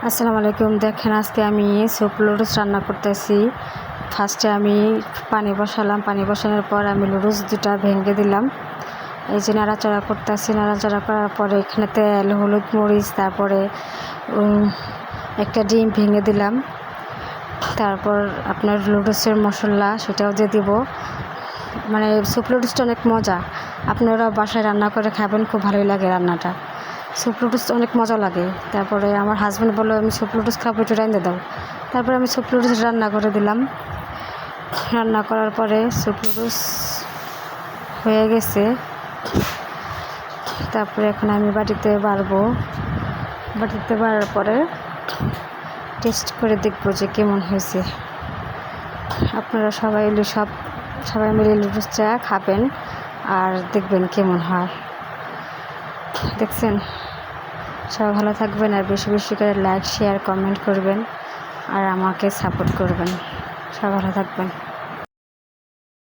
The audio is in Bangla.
আসসালামু আলাইকুম। দেখেন আজকে আমি স্যুপ লুডুস রান্না করতেছি। ফার্স্টে আমি পানি বসালাম, পানি বসানোর পর আমি লুডুস দুটা ভেঙে দিলাম। এই যে নাড়াচাড়া করতেছি, নাড়াচাড়া করার পরে এখানে তেল, হলুদ, মরিচ, তারপরে একটা ডিম ভেঙে দিলাম। তারপর আপনার লুডুসের মশলা সেটাও দিয়ে দিব। মানে স্যুপ লুডুসটা অনেক মজা, আপনারা বাসায় রান্না করে খাবেন, খুব ভালোই লাগে রান্নাটা। স্যুপ লুডুস অনেক মজা লাগে। তারপরে আমার হাজব্যান্ড বললো আমি স্যুপ লুডুস খাবো, একটু রাঁধে দাও। তারপরে আমি স্যুপ লুডুস রান্না করে দিলাম। রান্না করার পরে স্যুপ লুডুস হয়ে গেছে। তারপরে এখন আমি বাটিতে বাড়বো। বাটিতে বাড়ার পরে টেস্ট করে দেখবো যে কেমন হয়েছে। আপনারা সবাই মিলে লুডুস চা খাবেন আর দেখবেন কেমন হয়। দেখছেন, সবাই ভালো থাকবেন আর বেশি বেশি করে লাইক, শেয়ার, কমেন্ট করবেন আর আমাকে সাপোর্ট করবেন। সবাই ভালো থাকবেন।